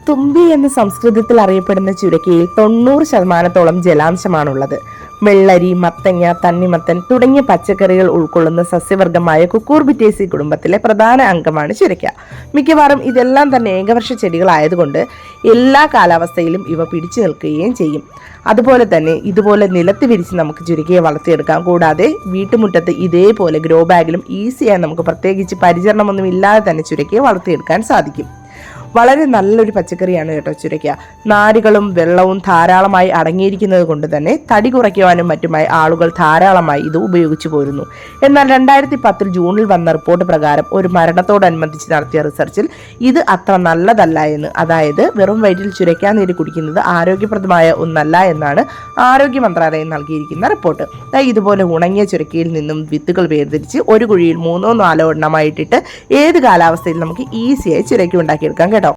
തുമ്പി എന്ന് സംസ്കൃതത്തിൽ അറിയപ്പെടുന്ന ചുരക്കയിൽ 90% ജലാംശമാണുള്ളത്. വെള്ളരി, മത്തങ്ങ, തണ്ണിമത്തൻ തുടങ്ങിയ പച്ചക്കറികൾ ഉൾക്കൊള്ളുന്ന സസ്യവർഗമായ കുക്കൂർബിറ്റേസി കുടുംബത്തിലെ പ്രധാന അംഗമാണ് ചുരക്ക. മിക്കവാറും ഇതെല്ലാം തന്നെ ഏകവർഷ ചെടികളായതുകൊണ്ട് എല്ലാ കാലാവസ്ഥയിലും ഇവ പിടിച്ചു നിൽക്കുകയും ചെയ്യും. അതുപോലെ തന്നെ ഇതുപോലെ നിലത്ത് വിരിച്ച് നമുക്ക് ചുരക്കയെ വളർത്തിയെടുക്കാം. കൂടാതെ വീട്ടുമുറ്റത്ത് ഇതേപോലെ ഗ്രോ ബാഗിലും ഈസിയായി നമുക്ക് പ്രത്യേകിച്ച് പരിചരണമൊന്നും ഇല്ലാതെ തന്നെ ചുരക്കയെ വളർത്തിയെടുക്കാൻ സാധിക്കും. വളരെ നല്ലൊരു പച്ചക്കറിയാണ് കേട്ടോ ചുരയ്ക്ക. നാരുകളും വെള്ളവും ധാരാളമായി അടങ്ങിയിരിക്കുന്നത് കൊണ്ട് തന്നെ തടി കുറയ്ക്കുവാനും മറ്റുമായി ആളുകൾ ധാരാളമായി ഇത് ഉപയോഗിച്ചു പോരുന്നു. എന്നാൽ 2010 ജൂണിൽ വന്ന റിപ്പോർട്ട് പ്രകാരം ഒരു മരണത്തോടനുബന്ധിച്ച് നടത്തിയ റിസർച്ചിൽ ഇത് അത്ര നല്ലതല്ല എന്ന്, അതായത് വെറും വയറ്റിൽ ചുരയ്ക്കാൻ നീര് കുടിക്കുന്നത് ആരോഗ്യപ്രദമായ ഒന്നല്ല എന്നാണ് ആരോഗ്യ മന്ത്രാലയം നൽകിയിരിക്കുന്ന റിപ്പോർട്ട്. ഇതുപോലെ ഉണങ്ങിയ ചുരക്കയിൽ നിന്നും വിത്തുകൾ വേർതിരിച്ച് ഒരു കുഴിയിൽ 3-4 എണ്ണമായിട്ടിട്ട് ഏത് കാലാവസ്ഥയിൽ നമുക്ക് ഈസിയായി ചുരയ്ക്ക ഉണ്ടാക്കിയെടുക്കാം കേട്ടോ.